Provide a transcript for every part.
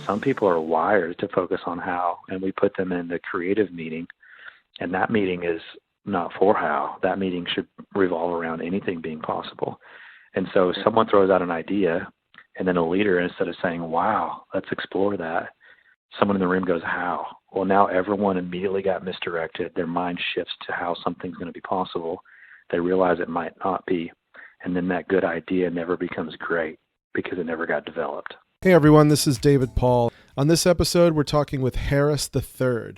some people are wired to focus on how, and we put them in the creative meeting, and that meeting is not for how. That meeting should revolve around anything being possible. And so someone throws out an idea, and then a leader, instead of saying, wow, let's explore that, someone in the room goes, how? Well, now everyone immediately got misdirected. Their mind shifts to how something's going to be possible. They realize it might not be. And then that good idea never becomes great because it never got developed. Hey everyone, this is David Paull. On this episode, we're talking with Harris III.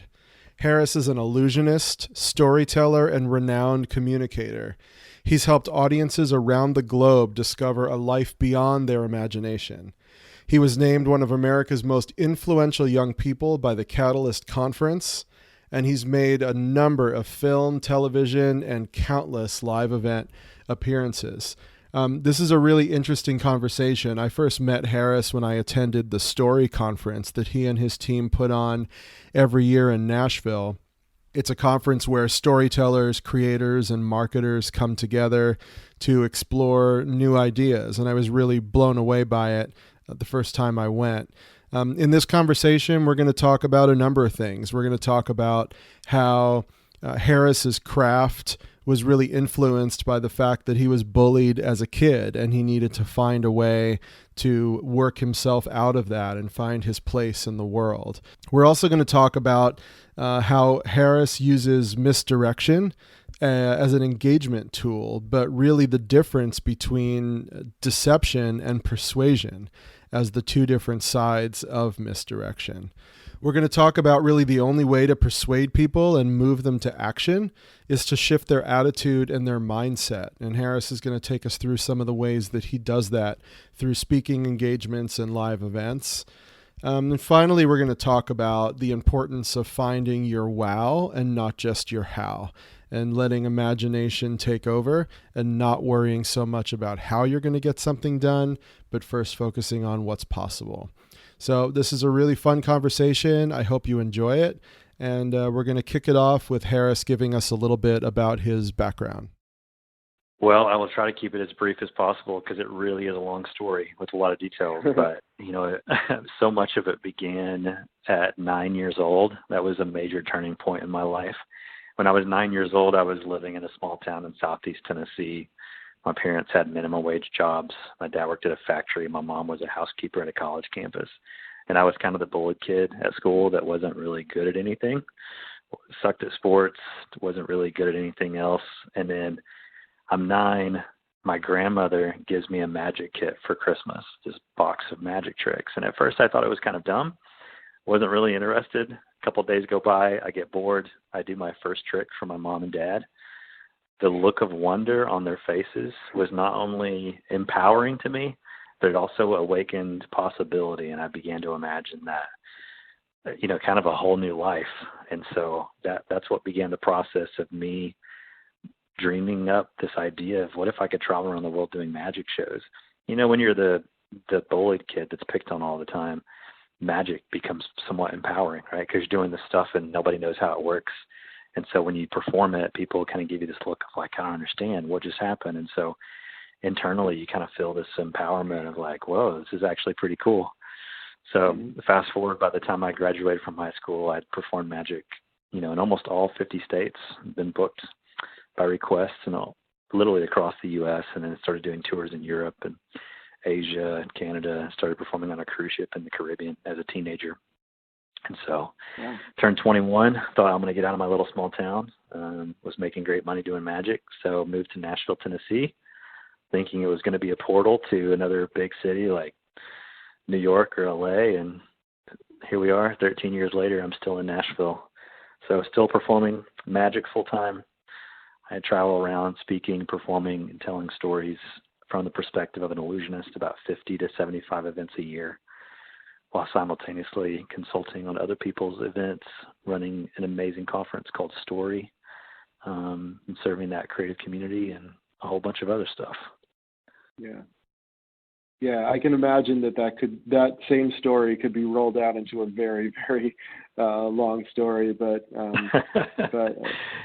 Harris is an illusionist, storyteller, and renowned communicator. He's helped audiences around the globe discover a life beyond their imagination. He was named one of America's most influential young people by the Catalyst Conference, and he's made a number of film, television, and countless live event appearances. This is a really interesting conversation. I first met Harris when I attended the Story Conference that he and his team put on every year in Nashville. It's a conference where storytellers, creators, and marketers come together to explore new ideas, and I was really blown away by it the first time I went. In this conversation, we're going to talk about a number of things. We're going to talk about how Harris's craft was really influenced by the fact that he was bullied as a kid and he needed to find a way to work himself out of that and find his place in the world. We're also going to talk about how Harris uses misdirection as an engagement tool, but really the difference between deception and persuasion as the two different sides of misdirection. We're going to talk about really the only way to persuade people and move them to action is to shift their attitude and their mindset. And Harris is going to take us through some of the ways that he does that through speaking engagements and live events. And finally, we're going to talk about the importance of finding your wow and not just your how, and letting imagination take over and not worrying so much about how you're going to get something done, but first focusing on what's possible. So this is a really fun conversation. I hope you enjoy it. And we're going to kick it off with Harris giving us a little bit about his background. Well, I will try to keep it as brief as possible because it really is a long story with a lot of details. But, so much of it began at 9 years old. That was a major turning point in my life. When I was 9 years old, I was living in a small town in southeast Tennessee. My parents had minimum wage jobs. My dad worked at a factory. My mom was a housekeeper at a college campus. And I was kind of the bullied kid at school that wasn't really good at anything, sucked at sports, wasn't really good at anything else. And then I'm 9. My grandmother gives me a magic kit for Christmas, this box of magic tricks. And at first I thought it was kind of dumb. Wasn't really interested. A couple of days go by. I get bored. I do my first trick for my mom and dad. The look of wonder on their faces was not only empowering to me, but it also awakened possibility. And I began to imagine that, kind of a whole new life. And so that's what began the process of me dreaming up this idea of what if I could travel around the world doing magic shows. When you're the bullied kid that's picked on all the time, magic becomes somewhat empowering, right? Because you're doing this stuff and nobody knows how it works. And so when you perform it, people kind of give you this look of like, I don't understand what just happened. And so internally, you kind of feel this empowerment of like, whoa, this is actually pretty cool. So fast forward, by the time I graduated from high school, I'd performed magic, in almost all 50 states, been booked by request and literally across the U.S. And then started doing tours in Europe and Asia and Canada. Started performing on a cruise ship in the Caribbean as a teenager. And so turned 21, thought I'm going to get out of my little small town, was making great money doing magic. So moved to Nashville, Tennessee, thinking it was going to be a portal to another big city like New York or LA. And here we are 13 years later, I'm still in Nashville. So still performing magic full time. I travel around speaking, performing, and telling stories from the perspective of an illusionist, about 50 to 75 events a year, while simultaneously consulting on other people's events, running an amazing conference called Story, and serving that creative community and a whole bunch of other stuff. Yeah, I can imagine that same story could be rolled out into a very, very long story. But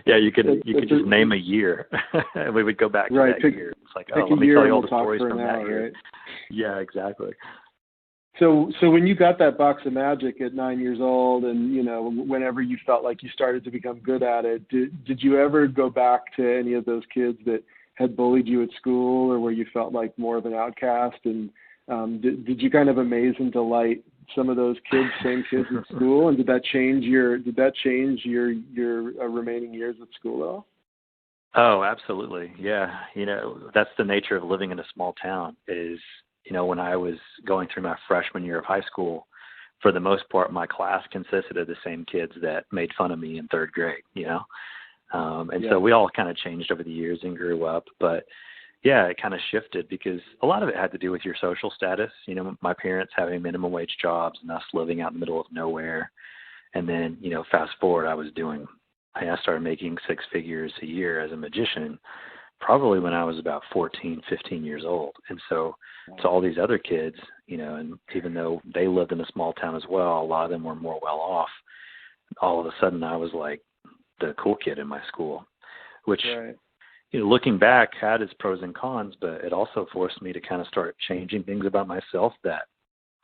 yeah, you could just name a year, and we would go back to that year. It's like, let me tell you all the stories from that year. Right? Yeah, exactly. So when you got that box of magic at 9 years old, and whenever you felt like you started to become good at it, did you ever go back to any of those kids that had bullied you at school, or where you felt like more of an outcast? And did you kind of amaze and delight some of those kids, same kids at school? And did that change your remaining years at school at all? Oh, absolutely. Yeah. That's the nature of living in a small town is, when I was going through my freshman year of high school, for the most part, my class consisted of the same kids that made fun of me in third grade, So we all kind of changed over the years and grew up. But yeah, it kind of shifted because a lot of it had to do with your social status. My parents having minimum wage jobs and us living out in the middle of nowhere. And then, fast forward, I started making six figures a year as a magician, probably when I was about 14, 15 years old. And so to all these other kids, and even though they lived in a small town as well, a lot of them were more well off. All of a sudden I was like the cool kid in my school, which, right. Looking back had its pros and cons, but it also forced me to kind of start changing things about myself that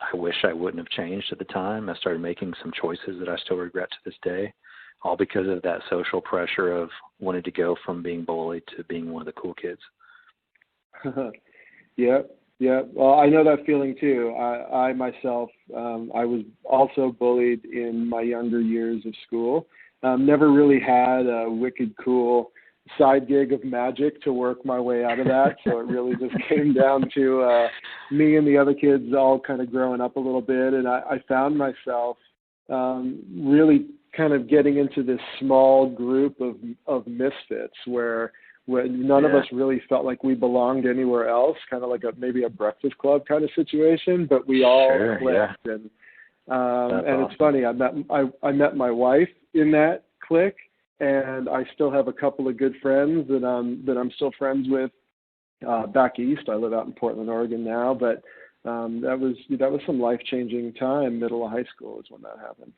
I wish I wouldn't have changed at the time. I started making some choices that I still regret to this day, all because of that social pressure of wanting to go from being bullied to being one of the cool kids. Yeah. Well, I know that feeling too. I myself, I was also bullied in my younger years of school. Never really had a wicked cool side gig of magic to work my way out of that. So it really just came down to me and the other kids all kind of growing up a little bit. And I found myself really kind of getting into this small group of misfits where none of us really felt like we belonged anywhere else, kind of like maybe a breakfast club kind of situation, but we all clicked. And it's funny, I met my wife in that clique, and I still have a couple of good friends that I'm still friends with back east. I live out in Portland, Oregon now, but that was some life-changing time. Middle of high school is when that happened.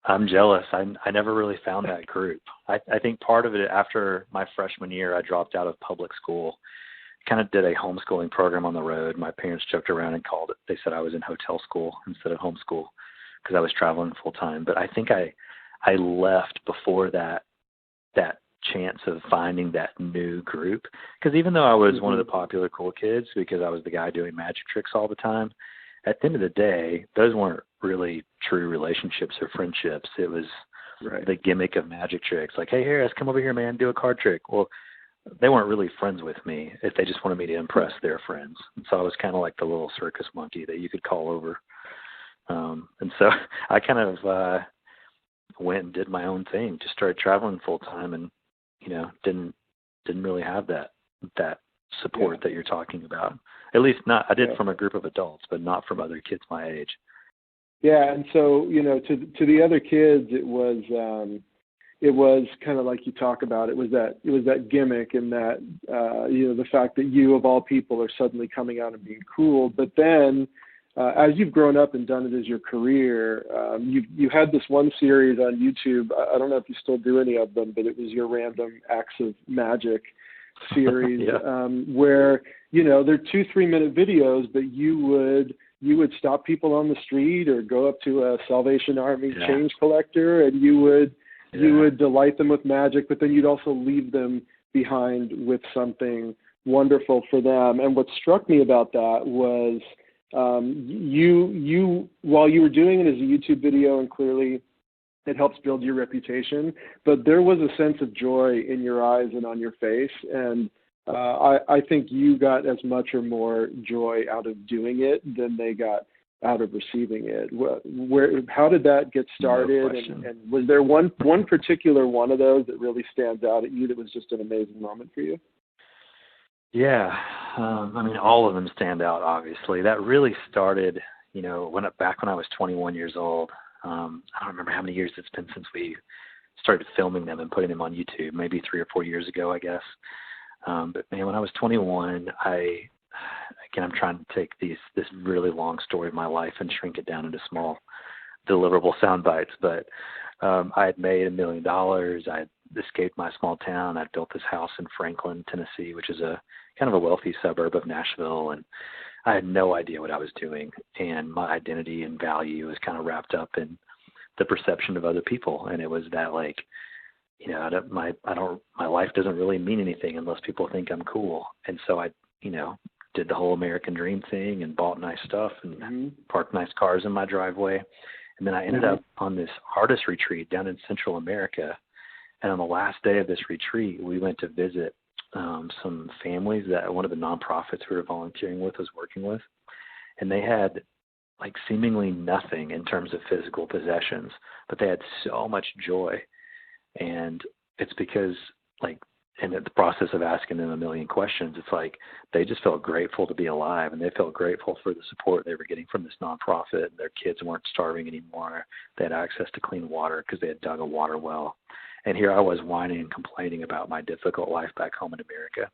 I'm jealous. I never really found that group. I think part of it, after my freshman year, I dropped out of public school, kind of did a homeschooling program on the road. My parents joked around and called it, they said I was in hotel school instead of homeschool because I was traveling full time. But I think I left before that chance of finding that new group, because even though I was one of the popular cool kids because I was the guy doing magic tricks all the time, at the end of the day, those weren't really true relationships or friendships. It was the gimmick of magic tricks. Like, hey, Harris, come over here, man, do a card trick. Well, they weren't really friends with me if they just wanted me to impress their friends. And so I was kind of like the little circus monkey that you could call over. And so I kind of went and did my own thing, just started traveling full time, and didn't really have that support that you're talking about. At least not, I did from a group of adults, but not from other kids my age. Yeah, and so to the other kids, it was kind of like you talk about. It was that gimmick, and that the fact that you of all people are suddenly coming out and being cool. But then, as you've grown up and done it as your career, you had this one series on YouTube. I don't know if you still do any of them, but it was your Random Acts of Magic series, where they're 2-3 minute videos, but you would stop people on the street or go up to a Salvation Army change collector, and you would delight them with magic, but then you'd also leave them behind with something wonderful for them. And what struck me about that was you while you were doing it as a YouTube video, and clearly it helps build your reputation, but there was a sense of joy in your eyes and on your face. And I think you got as much or more joy out of doing it than they got out of receiving it. How did that get started? No, and was there one particular one of those that really stands out at you that was just an amazing moment for you? Yeah. All of them stand out, obviously. That really started, back when I was 21 years old. I don't remember how many years it's been since we started filming them and putting them on YouTube, maybe 3 or 4 years ago, I guess. But man, when I was 21, I'm trying to take this really long story of my life and shrink it down into small, deliverable sound bites. But I had made $1 million. I had escaped my small town. I'd built this house in Franklin, Tennessee, which is a kind of a wealthy suburb of Nashville, and I had no idea what I was doing, and my identity and value was kind of wrapped up in the perception of other people. And it was that, like, you know, my life doesn't really mean anything unless people think I'm cool. And so I, you know, did the whole American dream thing and bought nice stuff and parked nice cars in my driveway. And then I ended up on this artist retreat down in Central America. And on the last day of this retreat, we went to visit some families that one of the nonprofits we were volunteering with was working with. And they had like seemingly nothing in terms of physical possessions, but they had so much joy. And it's because, like, in the process of asking them a million questions, it's like they just felt grateful to be alive, and they felt grateful for the support they were getting from this nonprofit. Their kids weren't starving anymore. They had access to clean water because they had dug a water well. And here I was whining and complaining about my difficult life back home in America.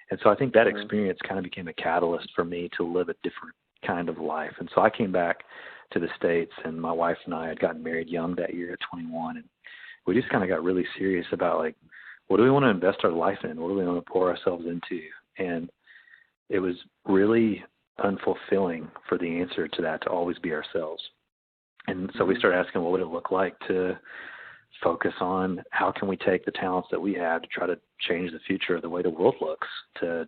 And so I think that experience kind of became a catalyst for me to live a different kind of life. And so I came back to the States, and my wife and I had gotten married young that year at 21. And we just kind of got really serious about, like, what do we want to invest our life in? What do we want to pour ourselves into? And it was really unfulfilling for the answer to that to always be ourselves. And so we started asking, what would it look like to focus on how can we take the talents that we have to try to change the future of the way the world looks, to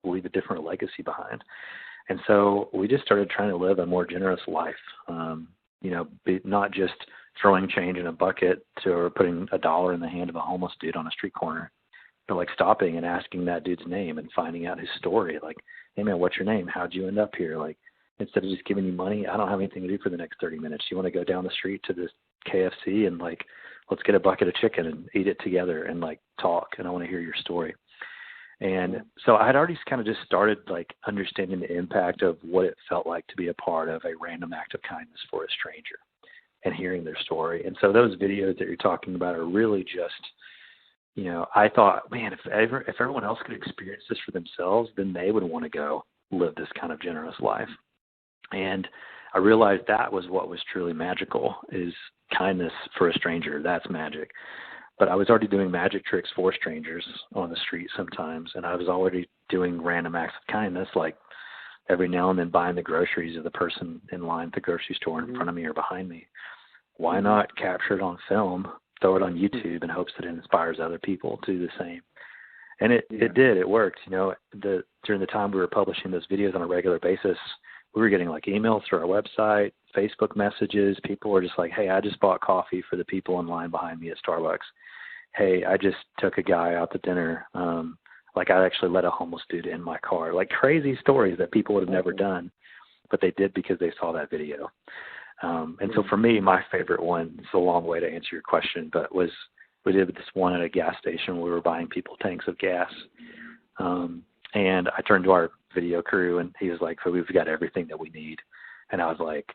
leave a different legacy behind. And so we just started trying to live a more generous life, not just throwing change in a bucket or putting $1 in the hand of a homeless dude on a street corner, but like stopping and asking that dude's name and finding out his story. Like, hey man, what's your name? How'd you end up here? Like, instead of just giving you money, I don't have anything to do for the next 30 minutes. You want to go down the street to this KFC and, like, let's get a bucket of chicken and eat it together and, like, talk, and I want to hear your story. And so I had already kind of just started, like, understanding the impact of what it felt like to be a part of a random act of kindness for a stranger and hearing their story. And so those videos that you're talking about are really just, you know, I thought, man, if everyone else could experience this for themselves, then they would want to go live this kind of generous life. And I realized that was what was truly magical, is kindness for a stranger. That's magic. But I was already doing magic tricks for strangers on the street sometimes, and I was already doing random acts of kindness, like every now and then buying the groceries of the person in line at the grocery store in front of me or behind me. Why not capture it on film, throw it on YouTube in hopes that it inspires other people to do the same? And it did. It worked. You know, during the time we were publishing those videos on a regular basis, we were getting, like, emails through our website, Facebook messages. People were just like, hey, I just bought coffee for the people in line behind me at Starbucks. Hey, I just took a guy out to dinner. Like, I actually let a homeless dude in my car. Like, crazy stories that people would have never done, but they did because they saw that video. And so for me, my favorite one, it's a long way to answer your question, but we did this one at a gas station where we were buying people tanks of gas. And I turned to our video crew, and he was like, so we've got everything that we need. And I was like,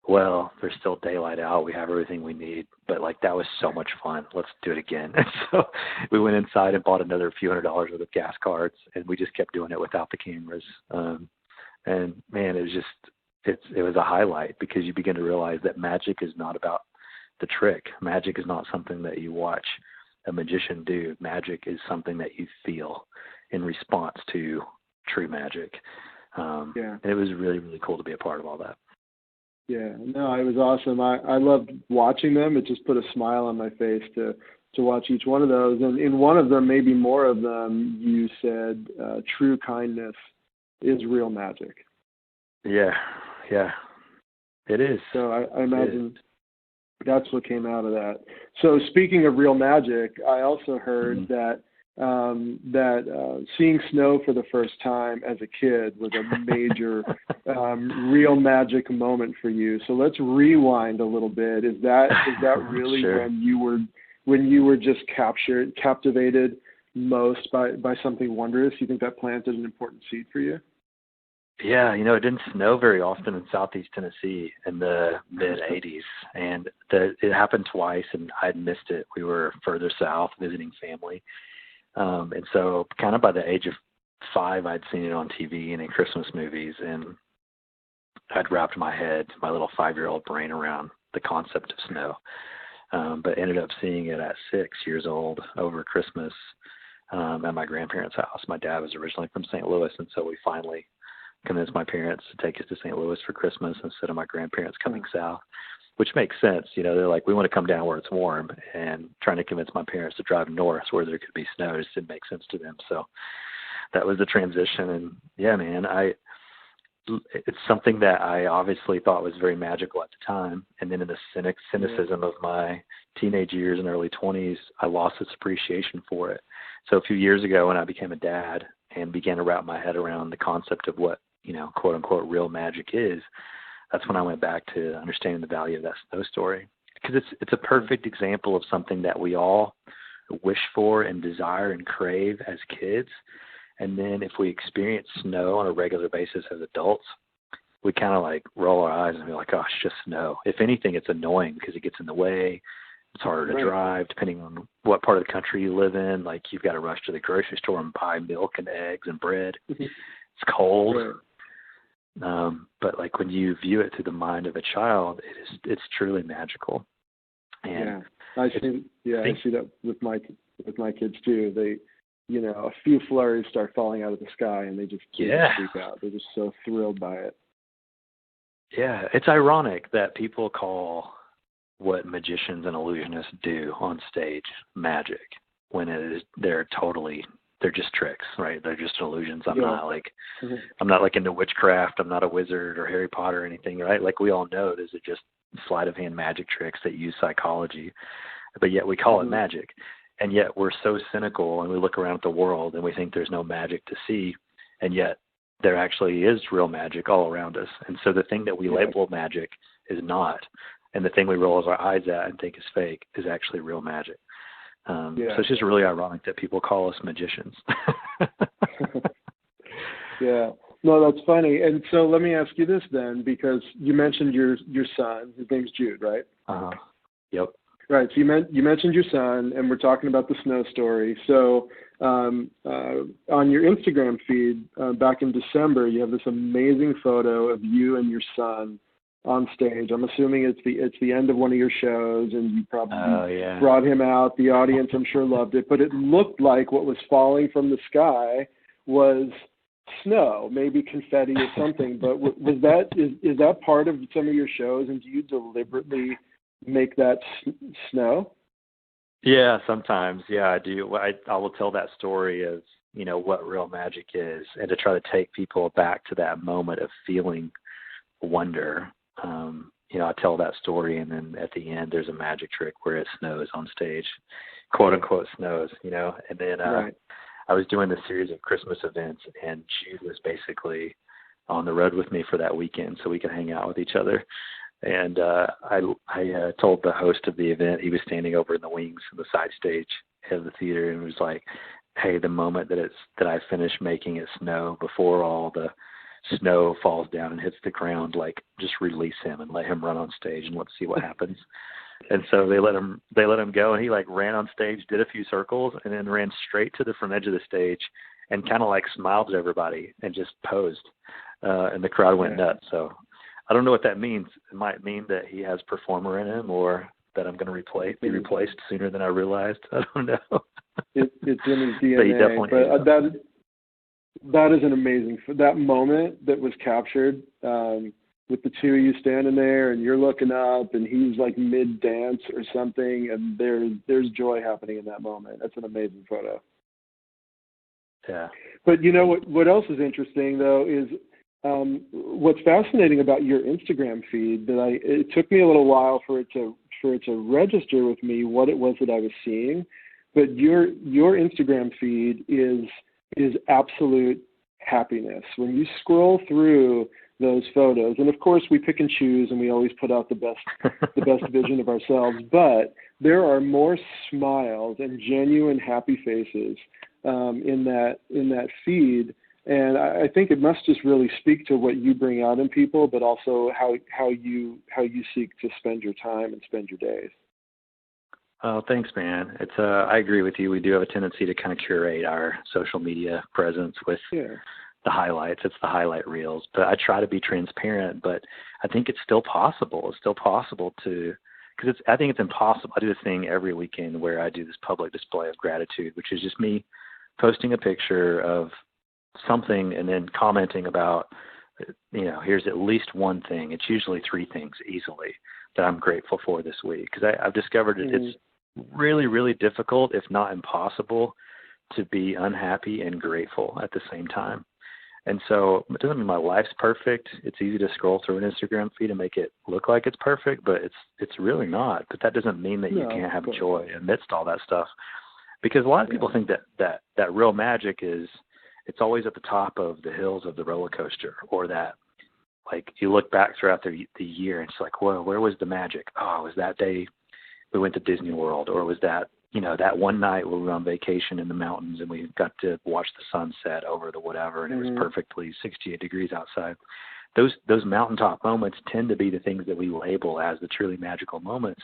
well, there's still daylight out. We have everything we need. But, like, that was so much fun. Let's do it again. And so we went inside and bought another few $100s worth of gas cards, and we just kept doing it without the cameras. And, man, it was a highlight, because you begin to realize that magic is not about the trick. Magic is not something that you watch a magician do. Magic is something that you feel in response to true magic. And it was really, really cool to be a part of all that. Yeah, no, it was awesome. I loved watching them. It just put a smile on my face to watch each one of those. And in one of them, maybe more of them, you said true kindness is real magic. Yeah, it is. So I imagine that's what came out of that. So speaking of real magic, I also heard that seeing snow for the first time as a kid was a major real magic moment for you. So let's rewind a little bit. Is that really Sure. when you were just captivated most by something wondrous? You think that planted an important seed for you? Yeah, you know, it didn't snow very often in Southeast Tennessee in the mid-'80s, and it happened twice, and I'd missed it. We were further south visiting family. And so kind of by the age of 5, I'd seen it on TV and in Christmas movies, and I'd wrapped my little 5-year-old brain around the concept of snow. but ended up seeing it at 6 years old over Christmas at my grandparents' house. My dad was originally from St. Louis, and so we finally convinced my parents to take us to St. Louis for Christmas instead of my grandparents coming south, which makes sense. You know, they're like, we want to come down where it's warm, and trying to convince my parents to drive north where there could be snow just didn't make sense to them. So that was the transition. And yeah, man, it's something that I obviously thought was very magical at the time. And then in the cynicism of my teenage years and early 20s, I lost its appreciation for it. So a few years ago when I became a dad and began to wrap my head around the concept of what, you know, quote unquote, real magic is, that's when I went back to understanding the value of that snow story. Because it's a perfect example of something that we all wish for and desire and crave as kids. And then if we experience snow on a regular basis as adults, we kind of like roll our eyes and be like, oh, it's just snow. If anything, it's annoying because it gets in the way. It's harder to drive depending on what part of the country you live in. Like you've got to rush to the grocery store and buy milk and eggs and bread. It's cold. But like when you view it through the mind of a child, it's truly magical. And I see that with my kids too. They, you know, a few flurries start falling out of the sky and they just freak out. They're just so thrilled by it. Yeah, it's ironic that people call what magicians and illusionists do on stage magic when they're just tricks, right? They're just illusions. I'm not like into witchcraft. I'm not a wizard or Harry Potter or anything, right? Like we all know those are just sleight of hand magic tricks that use psychology, but yet we call it magic. And yet we're so cynical and we look around at the world and we think there's no magic to see. And yet there actually is real magic all around us. And so the thing that we label magic is not. And the thing we roll our eyes at and think is fake is actually real magic. So it's just really ironic that people call us magicians. Yeah. No, that's funny. And so let me ask you this then, because you mentioned your son. His name's Jude, right? Yep. Right. So you mentioned your son, and we're talking about the snow story. So on your Instagram feed back in December, you have this amazing photo of you and your son on stage. I'm assuming it's the end of one of your shows, and you probably brought him out. The audience, I'm sure, loved it. But it looked like what was falling from the sky was snow, maybe confetti or something. But is that part of some of your shows, and do you deliberately make that snow? Yeah, sometimes. Yeah, I do. I will tell that story of, you know, what real magic is, and to try to take people back to that moment of feeling wonder. You know, I tell that story, and then at the end there's a magic trick where it snows on stage, quote unquote snows, you know. And then I was doing this series of Christmas events, and Jude was basically on the road with me for that weekend so we could hang out with each other. And I told the host of the event, he was standing over in the wings of the side stage of the theater, and was like, hey, the moment that I finish making it snow, before all the snow falls down and hits the ground, like just release him and let him run on stage and let's see what happens. And so they let him go, and he like ran on stage, did a few circles, and then ran straight to the front edge of the stage and kind of like smiled at everybody and just posed. And the crowd went nuts. So I don't know what that means. It might mean that he has performer in him, or that I'm going to be replaced sooner than I realized. I don't know. It's in his DNA. But that is an amazing, that moment that was captured with the two of you standing there, and you're looking up, and he's like mid-dance or something, and there's joy happening in that moment. That's an amazing photo. Yeah. But you know what else is interesting though is what's fascinating about your Instagram feed, it took me a little while for it to register with me what it was that I was seeing, but your Instagram feed is absolute happiness. When you scroll through those photos, and of course we pick and choose, and we always put out the best vision of ourselves, but there are more smiles and genuine happy faces in that feed. And I think it must just really speak to what you bring out in people, but also how you seek to spend your time and spend your days. Oh, thanks, man. It's I agree with you. We do have a tendency to kind of curate our social media presence with the highlights. It's the highlight reels. But I try to be transparent. But I think it's still possible. It's still possible to because I think it's impossible. I do this thing every weekend where I do this public display of gratitude, which is just me posting a picture of something and then commenting about, here's at least one thing. It's usually 3 things easily that I'm grateful for this week, because I've discovered it's really, really difficult, if not impossible, to be unhappy and grateful at the same time. And so it doesn't mean my life's perfect. It's easy to scroll through an Instagram feed and make it look like it's perfect, but it's really not. But that doesn't mean that you can't have joy amidst all that stuff. Because a lot of people think that real magic is, it's always at the top of the hills of the roller coaster, or that, like, you look back throughout the year and it's like, whoa, where was the magic? Oh, it was that day we went to Disney World, or was that, that one night where we were on vacation in the mountains and we got to watch the sunset over the whatever, and it was perfectly 68 degrees outside. Those mountaintop moments tend to be the things that we label as the truly magical moments.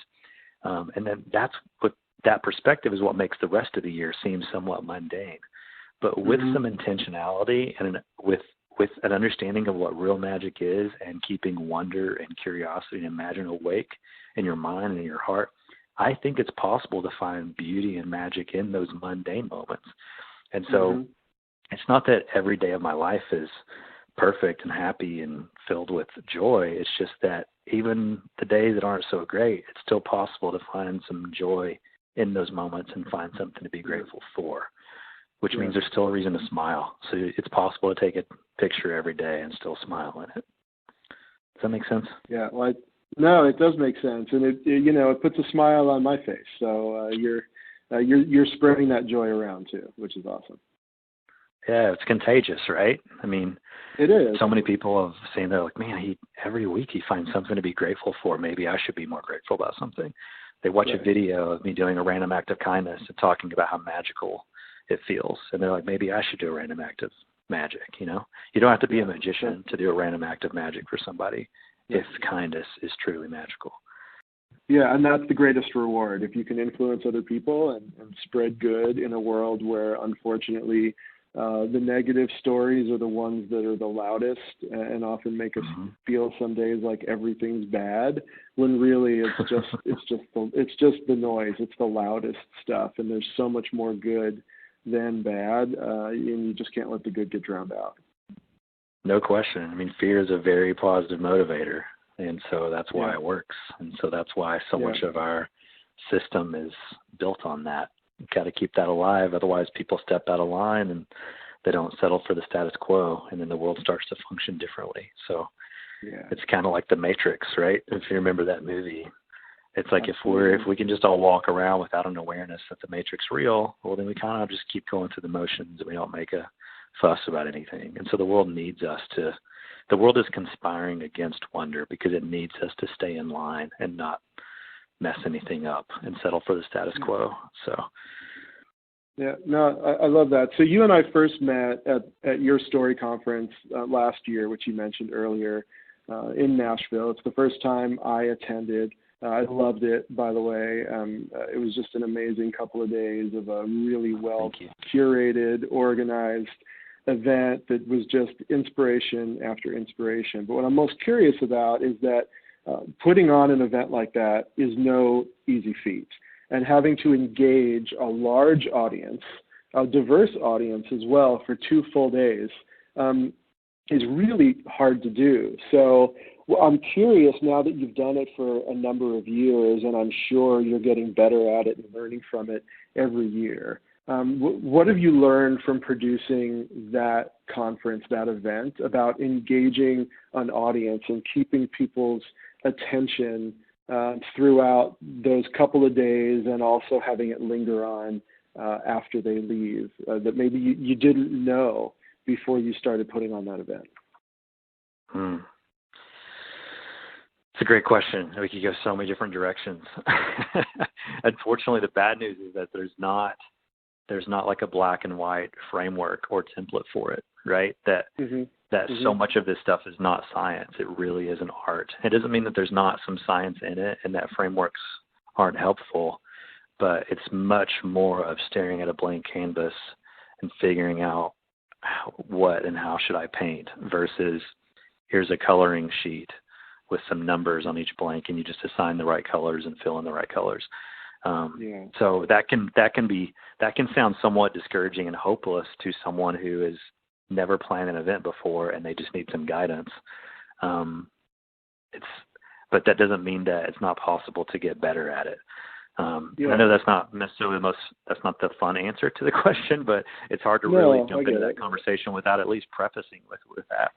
And then that perspective is what makes the rest of the year seem somewhat mundane. But with some intentionality and with an understanding of what real magic is, and keeping wonder and curiosity and imagination awake in your mind and in your heart, I think it's possible to find beauty and magic in those mundane moments. And so it's not that every day of my life is perfect and happy and filled with joy. It's just that even the days that aren't so great, it's still possible to find some joy in those moments and find something to be grateful for, which means there's still a reason to smile. So it's possible to take a picture every day and still smile in it. Does that make sense? Yeah, well, no, it does make sense, and it puts a smile on my face. So you're spreading that joy around too, which is awesome. Yeah, it's contagious, right? I mean, it is. So many people have saying, they're like, man, every week he finds something to be grateful for. Maybe I should be more grateful about something. They watch a video of me doing a random act of kindness and talking about how magical it feels, and they're like, maybe I should do a random act of magic. You don't have to be a magician to do a random act of magic for somebody if kindness is truly magical. Yeah, and that's the greatest reward, if you can influence other people and spread good in a world where, unfortunately, the negative stories are the ones that are the loudest and often make us feel some days like everything's bad, when really it's just the noise. It's the loudest stuff, and there's so much more good than bad, and you just can't let the good get drowned out. No question. I mean, fear is a very positive motivator, and so that's why it works. And so that's why so much of our system is built on that. You've got to keep that alive. Otherwise, people step out of line and they don't settle for the status quo, and then the world starts to function differently. So it's kind of like the Matrix, right? If you remember that movie, it's like if we can just all walk around without an awareness that the Matrix is real, well, then we kind of just keep going through the motions and we don't make a fuss about anything. And so the world needs us to. The world is conspiring against wonder because it needs us to stay in line and not mess anything up and settle for the status quo. So. Yeah, no, I love that. So you and I first met at your story conference last year, which you mentioned earlier, in Nashville. It's the first time I attended. I loved it, by the way. It was just an amazing couple of days of a really well curated, organized event that was just inspiration after inspiration. But what I'm most curious about is that putting on an event like that is no easy feat. And having to engage a large audience, a diverse audience as well, for 2 full days is really hard to do. So I'm curious, now that you've done it for a number of years, and I'm sure you're getting better at it and learning from it every year, what have you learned from producing that conference, that event, about engaging an audience and keeping people's attention throughout those couple of days, and also having it linger on after they leave, that maybe you didn't know before you started putting on that event? It's a great question. We could go so many different directions. Unfortunately, the bad news is that there's not like a black and white framework or template for it, right? That so much of this stuff is not science. It really is an art. It doesn't mean that there's not some science in it and that frameworks aren't helpful, but it's much more of staring at a blank canvas and figuring out what and how should I paint versus here's a coloring sheet with some numbers on each blank, and you just assign the right colors and fill in the right colors. So that can sound somewhat discouraging and hopeless to someone who has never planned an event before and they just need some guidance. But that doesn't mean that it's not possible to get better at it. I know that's not necessarily that's not the fun answer to the question, but it's hard to really jump into that conversation without at least prefacing with that.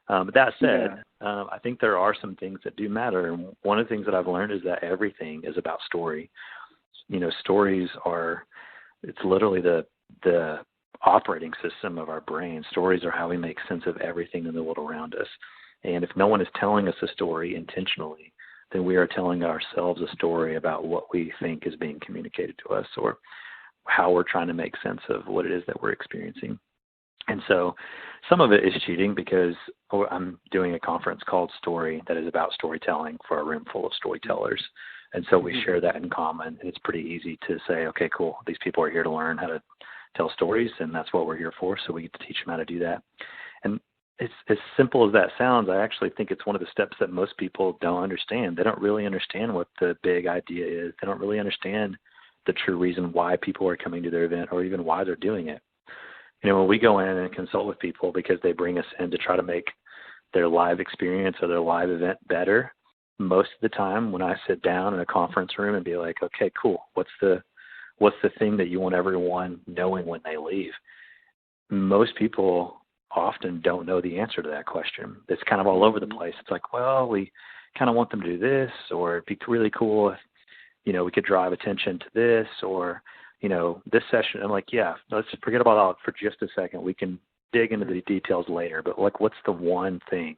But that said, I think there are some things that do matter. And one of the things that I've learned is that everything is about story. Stories it's literally the operating system of our brain. Stories are how we make sense of everything in the world around us. And if no one is telling us a story intentionally, then we are telling ourselves a story about what we think is being communicated to us or how we're trying to make sense of what it is that we're experiencing. And so some of it is cheating because I'm doing a conference called Story that is about storytelling for a room full of storytellers. And so we share that in common. And it's pretty easy to say, okay, cool, these people are here to learn how to tell stories, and that's what we're here for. So we get to teach them how to do that. And it's as simple as that sounds. I actually think it's one of the steps that most people don't understand. They don't really understand what the big idea is. They don't really understand the true reason why people are coming to their event or even why they're doing it. When we go in and consult with people because they bring us in to try to make their live experience or their live event better, most of the time when I sit down in a conference room and be like, okay, cool, what's the thing that you want everyone knowing when they leave? Most people often don't know the answer to that question. It's kind of all over the place. It's like, well, we kind of want them to do this, or it'd be really cool if, we could drive attention to this, or, this session. I'm like, yeah, let's forget about all for just a second. We can dig into the details later, but what's the one thing?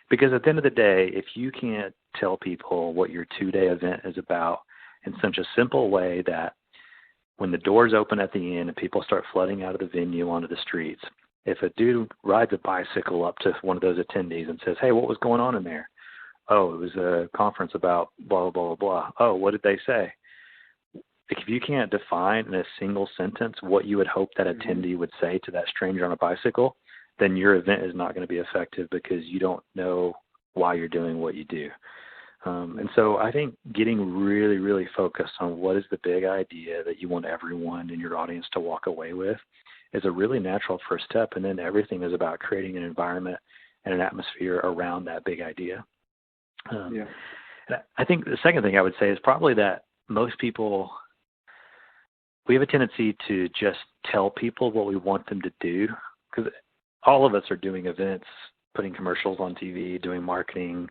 Because at the end of the day, if you can't tell people what your 2-day event is about in such a simple way that when the doors open at the end and people start flooding out of the venue onto the streets, if a dude rides a bicycle up to one of those attendees and says, hey, what was going on in there? Oh, it was a conference about blah, blah, blah, blah. Oh, what did they say? If you can't define in a single sentence what you would hope that attendee would say to that stranger on a bicycle, then your event is not going to be effective because you don't know why you're doing what you do. And so I think getting really, really focused on what is the big idea that you want everyone in your audience to walk away with is a really natural first step. And then everything is about creating an environment and an atmosphere around that big idea. And I think the second thing I would say is probably that most people, we have a tendency to just tell people what we want them to do, because all of us are doing events, putting commercials on TV, doing marketing,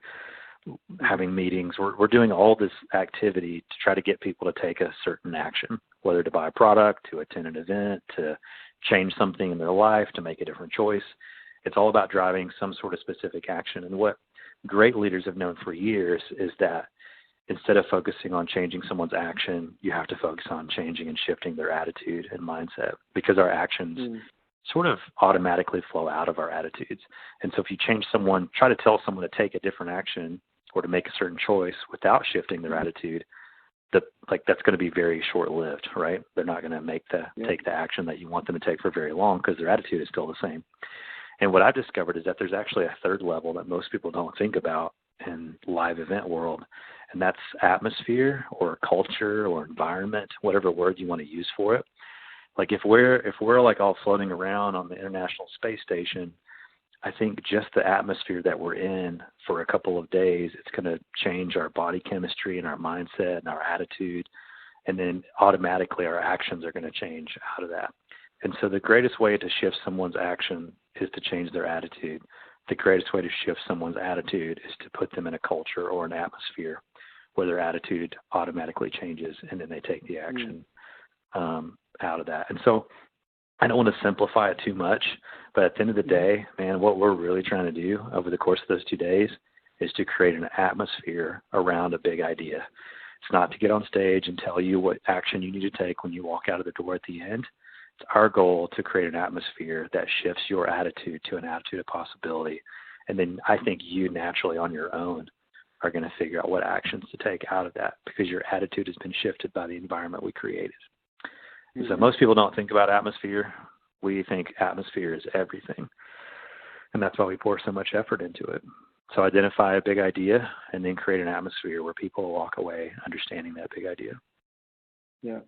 having meetings. We're doing all this activity to try to get people to take a certain action, whether to buy a product, to attend an event, to change something in their life, to make a different choice. It's all about driving some sort of specific action. And what great leaders have known for years is that instead of focusing on changing someone's action, you have to focus on changing and shifting their attitude and mindset, because our actions sort of automatically flow out of our attitudes. And so if you try to tell someone to take a different action or to make a certain choice without shifting their attitude, that's going to be very short-lived, right? They're not going to take the action that you want them to take for very long because their attitude is still the same. And what I've discovered is that there's actually a third level that most people don't think about in live event world, and that's atmosphere or culture or environment, whatever word you want to use for it. Like if we're like all floating around on the International Space Station, I think just the atmosphere that we're in for a couple of days, it's going to change our body chemistry and our mindset and our attitude. And then automatically our actions are going to change out of that. And so the greatest way to shift someone's action is to change their attitude. The greatest way to shift someone's attitude is to put them in a culture or an atmosphere where their attitude automatically changes, and then they take the action out of that. And so I don't want to simplify it too much, but at the end of the day, man, what we're really trying to do over the course of those 2 days is to create an atmosphere around a big idea. It's not to get on stage and tell you what action you need to take when you walk out of the door at the end. It's our goal to create an atmosphere that shifts your attitude to an attitude of possibility. And then I think you naturally on your own are going to figure out what actions to take out of that, because your attitude has been shifted by the environment we created. So most people don't think about atmosphere. We think atmosphere is everything. And that's why we pour so much effort into it. So identify a big idea and then create an atmosphere where people walk away understanding that big idea. Yeah.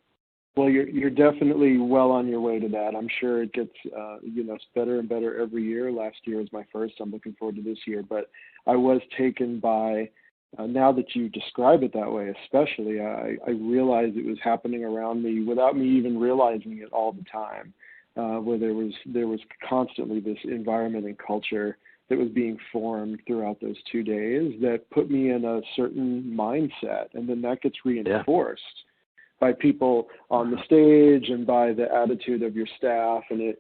Well, you're definitely well on your way to that. I'm sure it gets it's better and better every year. Last year was my first. I'm looking forward to this year. But I was taken by, now that you describe it that way, especially, I realized it was happening around me without me even realizing it all the time, where there was constantly this environment and culture that was being formed throughout those 2 days that put me in a certain mindset, and then that gets reinforced by people on the stage and by the attitude of your staff, and it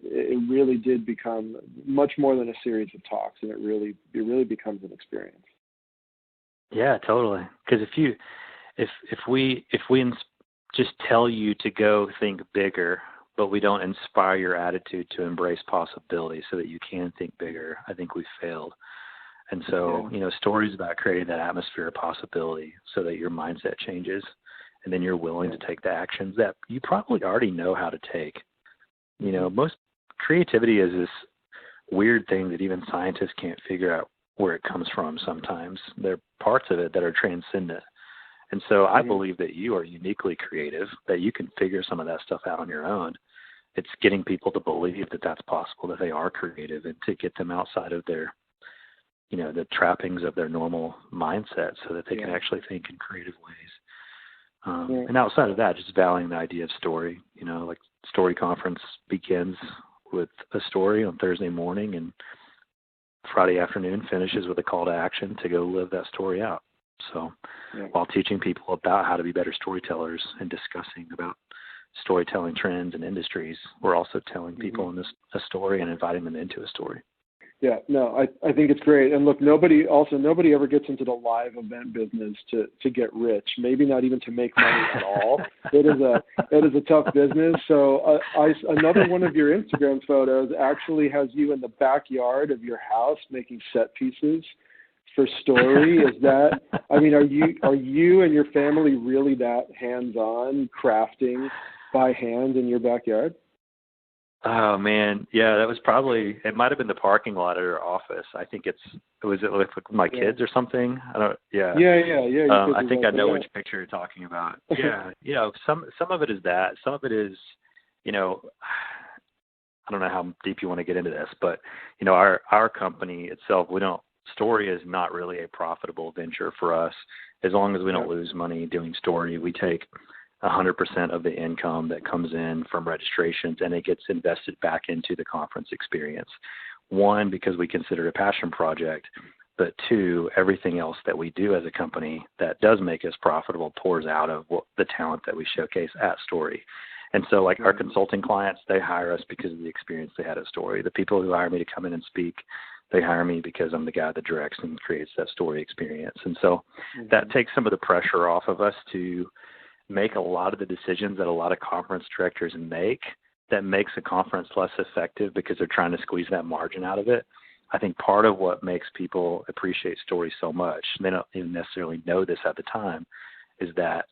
really did become much more than a series of talks, and it really becomes an experience. Yeah, totally. Because if we just tell you to go think bigger, but we don't inspire your attitude to embrace possibility so that you can think bigger, I think we failed. And so, stories about creating that atmosphere of possibility so that your mindset changes, and then you're willing to take the actions that you probably already know how to take. Most creativity is this weird thing that even scientists can't figure out where it comes from sometimes. There are parts of it that are transcendent. And so I believe that you are uniquely creative, that you can figure some of that stuff out on your own. It's getting people to believe that that's possible, that they are creative, and to get them outside of their, the trappings of their normal mindset so that they can actually think in creative ways. And outside of that, just valuing the idea of story. Like Story Conference begins with a story on Thursday morning, and Friday afternoon finishes with a call to action to go live that story out. So while teaching people about how to be better storytellers and discussing about storytelling trends and industries, we're also telling people in a story and inviting them into a story. Yeah, no, I think it's great. And look, nobody ever gets into the live event business to get rich, maybe not even to make money at all. It is a tough business. So another one of your Instagram photos actually has you in the backyard of your house making set pieces for story. Is that, are you and your family really that hands-on crafting by hand in your backyard? Oh man, yeah, that was it might have been the parking lot at our office. I think it was with my kids or something. I don't. Yeah. Yeah. I think I know which picture you're talking about. Yeah. Some of it is that. Some of it is, I don't know how deep you want to get into this, but our company itself, story is not really a profitable venture for us. As long as we don't lose money doing story, we take 100% of the income that comes in from registrations, and it gets invested back into the conference experience. One, because we consider it a passion project, but two, everything else that we do as a company that does make us profitable pours out of the talent that we showcase at Story. And so like our consulting clients, they hire us because of the experience they had at Story. The people who hire me to come in and speak, they hire me because I'm the guy that directs and creates that story experience. And so that takes some of the pressure off of us to make a lot of the decisions that a lot of conference directors make that makes a conference less effective because they're trying to squeeze that margin out of it. I think part of what makes people appreciate stories so much, and they don't even necessarily know this at the time, is that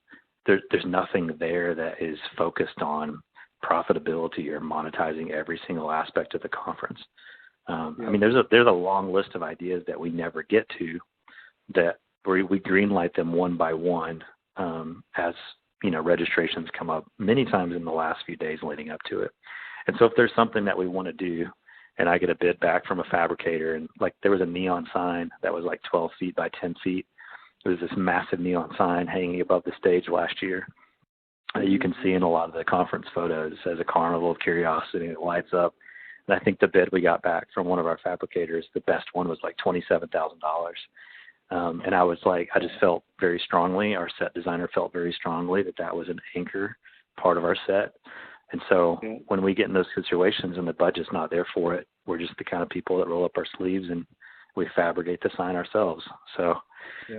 there's nothing there that is focused on profitability or monetizing every single aspect of the conference. There's a long list of ideas that we never get to, that we greenlight them one by one as registrations come up many times in the last few days leading up to it. And so if there's something that we want to do and I get a bid back from a fabricator, and like there was a neon sign that was like 12 feet by 10 feet. It was this massive neon sign hanging above the stage last year. You can see in a lot of the conference photos as a carnival of curiosity, and it lights up. And I think the bid we got back from one of our fabricators, the best one was like $27,000. And I was like, I just felt very strongly, our set designer felt very strongly that was an anchor part of our set. And so when we get in those situations and the budget's not there for it, we're just the kind of people that roll up our sleeves and we fabricate the sign ourselves. So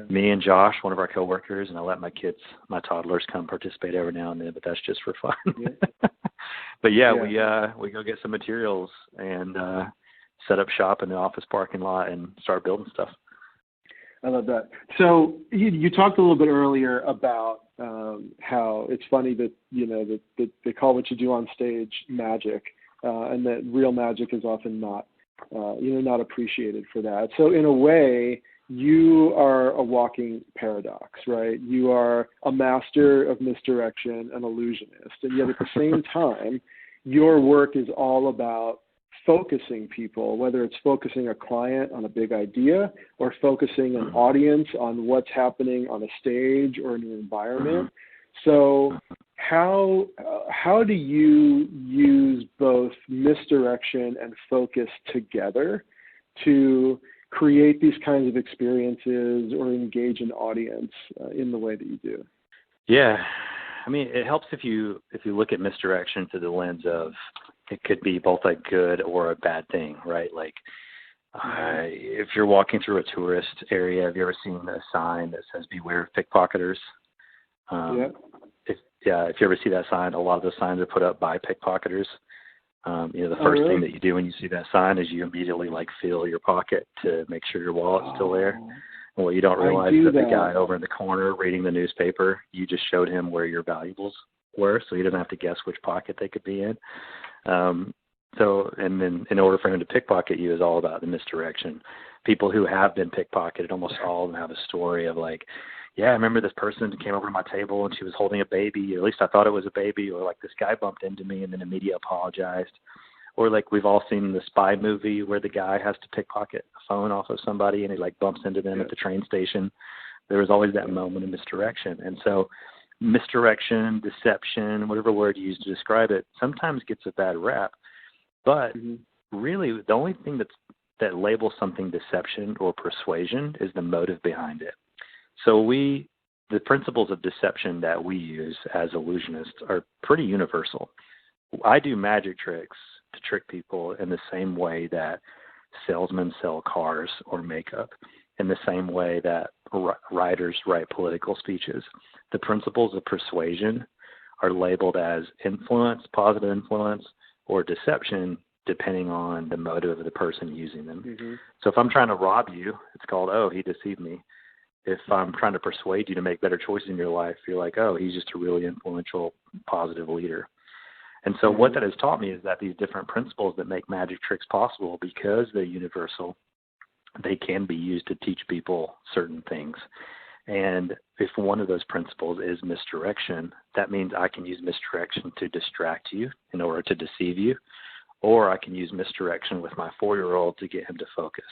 me and Josh, one of our coworkers, and I let my toddlers come participate every now and then, but that's just for fun. But we go get some materials and set up shop in the office parking lot and start building stuff. I love that. So you talked a little bit earlier about how it's funny that that they call what you do on stage magic, and that real magic is often not appreciated for that. So in a way, you are a walking paradox, right? You are a master of misdirection, an illusionist, and yet at the same time, your work is all about focusing people, whether it's focusing a client on a big idea or focusing an audience on what's happening on a stage or in an environment. So how do you use both misdirection and focus together to create these kinds of experiences or engage an audience in the way that you do? Yeah. I mean, it helps if you look at misdirection through the lens of it could be both a good or a bad thing, right? Like if you're walking through a tourist area, have you ever seen a sign that says "Beware of pickpocketers"? If you ever see that sign, a lot of the signs are put up by pickpocketers. The first thing that you do when you see that sign is you immediately feel your pocket to make sure your wallet's still there. And what you don't realize is that the guy over in the corner reading the newspaper, you just showed him where your valuables were, so he doesn't have to guess which pocket they could be in. And then in order for him to pickpocket you is all about the misdirection. People who have been pickpocketed, almost all of them have a story of I remember this person came over to my table and she was holding a baby, or at least I thought it was a baby, or this guy bumped into me and then immediately apologized. Or we've all seen the spy movie where the guy has to pickpocket a phone off of somebody and he bumps into them at the train station. There was always that moment of misdirection. And so misdirection, deception, whatever word you use to describe it, sometimes gets a bad rap. But really the only thing that labels something deception or persuasion is the motive behind it. So the principles of deception that we use as illusionists are pretty universal. I do magic tricks to trick people in the same way that salesmen sell cars or makeup, in the same way that writers write political speeches. The principles of persuasion are labeled as influence, positive influence, or deception, depending on the motive of the person using them. So if I'm trying to rob you, it's called, oh, he deceived me. If I'm trying to persuade you to make better choices in your life, you're like, oh, he's just a really influential, positive leader. And so what that has taught me is that these different principles that make magic tricks possible, because they're universal, they can be used to teach people certain things. And if one of those principles is misdirection, that means I can use misdirection to distract you in order to deceive you, or I can use misdirection with my 4-year-old to get him to focus.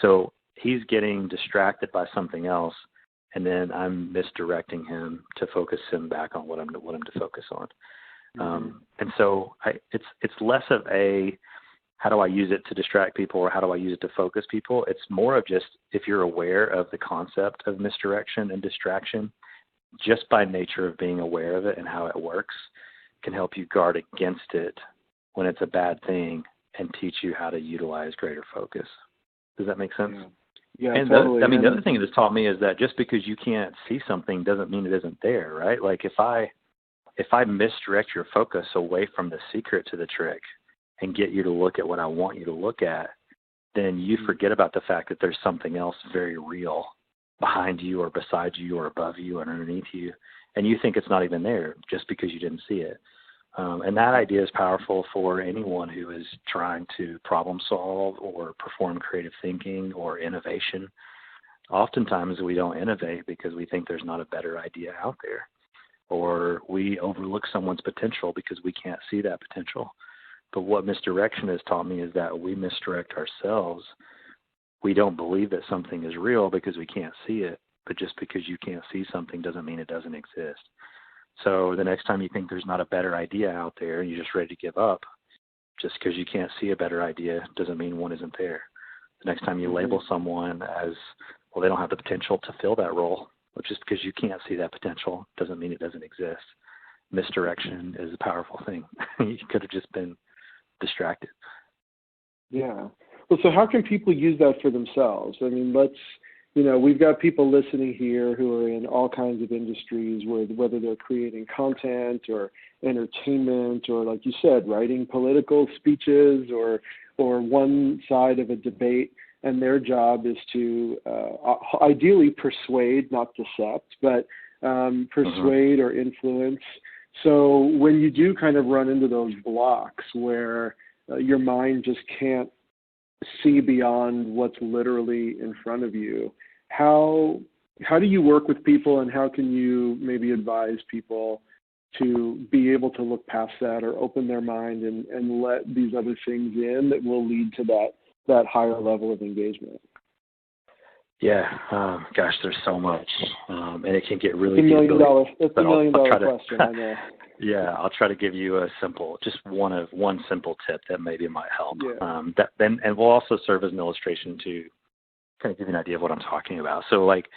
So he's getting distracted by something else, and then I'm misdirecting him to focus him back on what I'm to focus on. And so it's less of a how do I use it to distract people or how do I use it to focus people. It's more of just if you're aware of the concept of misdirection and distraction, just by nature of being aware of it and how it works can help you guard against it when it's a bad thing and teach you how to utilize greater focus. Does that make sense? Yeah, and totally. The other thing it has taught me is that just because you can't see something doesn't mean it isn't there, right? If I misdirect your focus away from the secret to the trick and get you to look at what I want you to look at, then you forget about the fact that there's something else very real behind you or beside you or above you and underneath you, and you think it's not even there just because you didn't see it. And that idea is powerful for anyone who is trying to problem solve or perform creative thinking or innovation. Oftentimes we don't innovate because we think there's not a better idea out there, or we overlook someone's potential because we can't see that potential. But what misdirection has taught me is that we misdirect ourselves. We don't believe that something is real because we can't see it, but just because you can't see something doesn't mean it doesn't exist. So the next time you think there's not a better idea out there and you're just ready to give up, just because you can't see a better idea doesn't mean one isn't there. The next time you label someone as, well, they don't have the potential to fill that role, well, just because you can't see that potential doesn't mean it doesn't exist. Misdirection is a powerful thing. You could have just been distracted. Yeah. Well, so how can people use that for themselves? I mean, we've got people listening here who are in all kinds of industries, whether they're creating content or entertainment or, like you said, writing political speeches or one side of a debate, and their job is to ideally persuade, not decept, but persuade or influence. So when you do kind of run into those blocks where your mind just can't see beyond what's literally in front of you. How do you work with people, and how can you maybe advise people to be able to look past that or open their mind and let these other things in that will lead to that higher level of engagement? Yeah, gosh, there's so much, and it can get really It's deep. It's $1 million question, I know. Yeah, I'll try to give you just one simple tip that maybe might help. Yeah. And will also serve as an illustration to kind of give you an idea of what I'm talking about. So, like,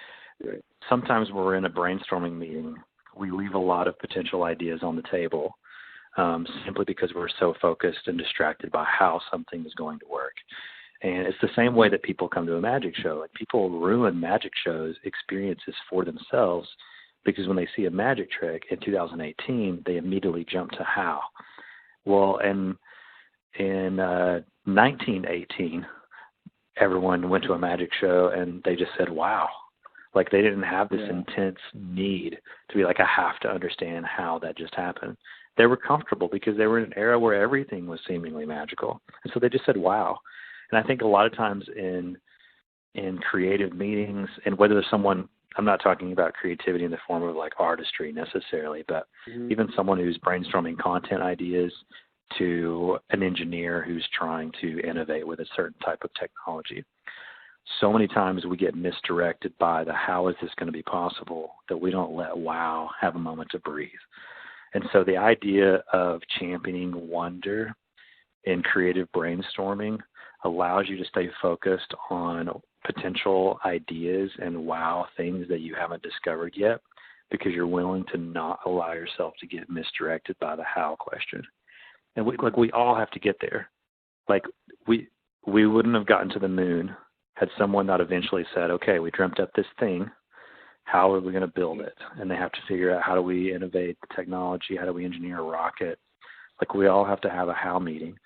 sometimes when we're in a brainstorming meeting, we leave a lot of potential ideas on the table, simply because we're so focused and distracted by how something is going to work. And it's the same way that people come to a magic show. Like, people ruin magic shows experiences for themselves because when they see a magic trick in 2018, they immediately jump to how. Well, in 1918, everyone went to a magic show and they just said, wow. Like, they didn't have this intense need to be like, I have to understand how that just happened. They were comfortable because they were in an era where everything was seemingly magical. And so they just said, wow. And I think a lot of times in creative meetings, and whether there's someone, I'm not talking about creativity in the form of like artistry necessarily, but even someone who's brainstorming content ideas to an engineer who's trying to innovate with a certain type of technology. So many times we get misdirected by the how is this going to be possible that we don't let wow have a moment to breathe. And so the idea of championing wonder in creative brainstorming allows you to stay focused on potential ideas and wow things that you haven't discovered yet, because you're willing to not allow yourself to get misdirected by the how question. And we all have to get there. Like, we wouldn't have gotten to the moon had someone not eventually said, okay, we dreamt up this thing, how are we going to build it? And they have to figure out, how do we innovate the technology? How do we engineer a rocket? Like, we all have to have a how meeting.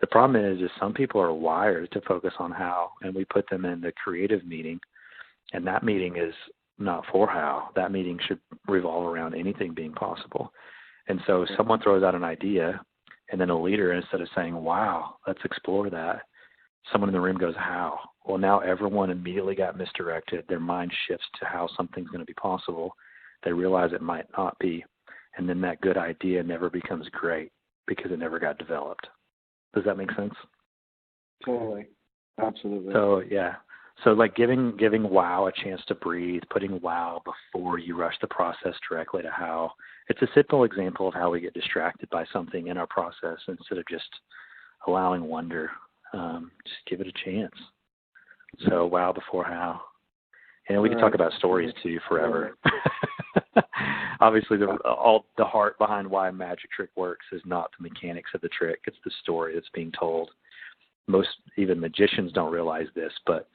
The problem is some people are wired to focus on how, and we put them in the creative meeting, and that meeting is not for how. That meeting should revolve around anything being possible. And so someone throws out an idea, and then a leader, instead of saying, wow, let's explore that, someone in the room goes, how? Well, now everyone immediately got misdirected. Their mind shifts to how something's going to be possible. They realize it might not be. And then that good idea never becomes great because it never got developed. Does that make sense? Totally. Absolutely. So, yeah. So, like, giving wow a chance to breathe, putting wow before you rush the process directly to how. It's a simple example of how we get distracted by something in our process instead of just allowing wonder. Just give it a chance. So, wow before how. And we can talk about stories, too, forever. Obviously, the heart behind why a magic trick works is not the mechanics of the trick. It's the story that's being told. Most, even magicians, don't realize this, but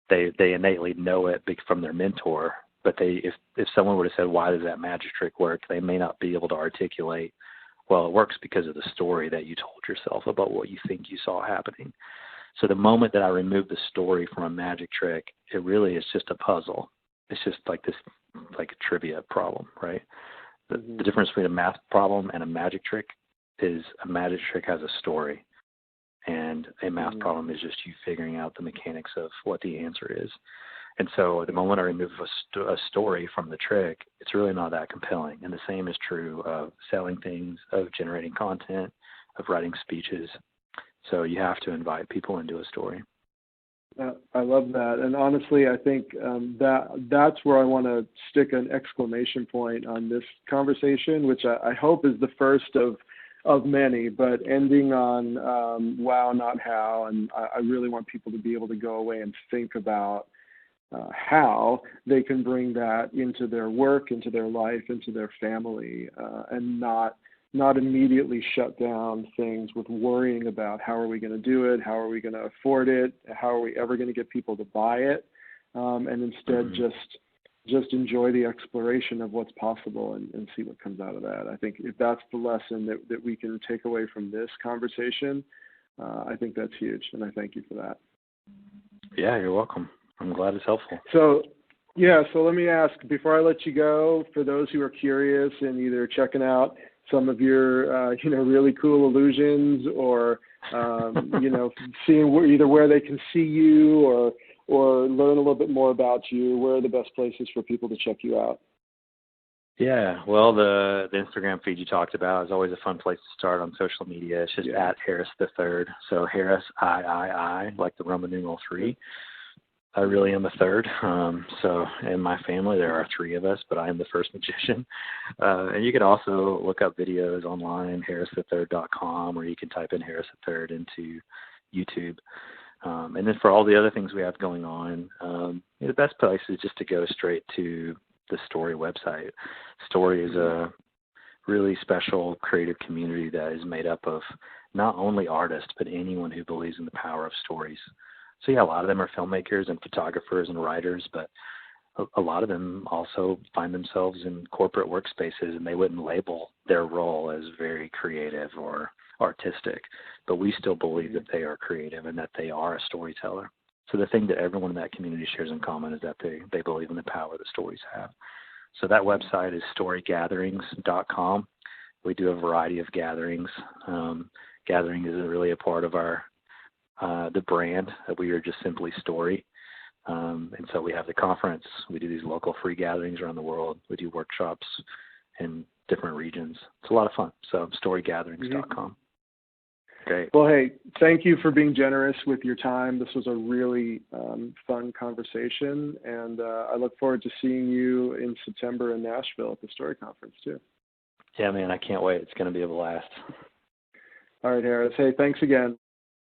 they innately know it from their mentor. But if someone were to say, why does that magic trick work, they may not be able to articulate, well, it works because of the story that you told yourself about what you think you saw happening. So the moment that I remove the story from a magic trick, it really is just a puzzle. It's just like this, like a trivia problem, right? The difference between a math problem and a magic trick is a magic trick has a story, and a math problem is just you figuring out the mechanics of what the answer is. And so the moment I remove a story from the trick, it's really not that compelling. And the same is true of selling things, of generating content, of writing speeches. So you have to invite people into a story. I love that. And honestly, I think that's where I want to stick an exclamation point on this conversation, which I hope is the first of many, but ending on wow, not how. And I really want people to be able to go away and think about how they can bring that into their work, into their life, into their family, and not immediately shut down things with worrying about how are we going to do it, how are we going to afford it, how are we ever going to get people to buy it, and instead just enjoy the exploration of what's possible and see what comes out of that. I think if that's the lesson that we can take away from this conversation, I think that's huge, and I thank you for that. Yeah, you're welcome. I'm glad it's helpful. So let me ask, before I let you go, for those who are curious and either checking out some of your, really cool illusions or Seeing either where they can see you or learn a little bit more about you, where are the best places for people to check you out? Yeah, well, the Instagram feed you talked about is always a fun place to start on social media. It's just at Harris the Third. So Harris, I, like the Roman numeral 3. I really am a third. So in my family, there are 3 of us, but I am the first magician. And you can also look up videos online, harristhethird.com, or you can type in Harris the Third into YouTube. And then for all the other things we have going on, the best place is just to go straight to the Story website. Story is a really special creative community that is made up of not only artists, but anyone who believes in the power of stories. So yeah, a lot of them are filmmakers and photographers and writers, but a lot of them also find themselves in corporate workspaces, and they wouldn't label their role as very creative or artistic, but we still believe that they are creative and that they are a storyteller. So the thing that everyone in that community shares in common is that they believe in the power that stories have. So that website is storygatherings.com. We do a variety of gatherings. Gathering is really a part of our the brand that we are just simply Story. And so we have the conference. We do these local free gatherings around the world. We do workshops in different regions. It's a lot of fun. So storygatherings.com. Great. Well, hey, thank you for being generous with your time. This was a really fun conversation, and I look forward to seeing you in September in Nashville at the Story Conference, too. Yeah, man, I can't wait. It's going to be a blast. All right, Harris. Hey, thanks again.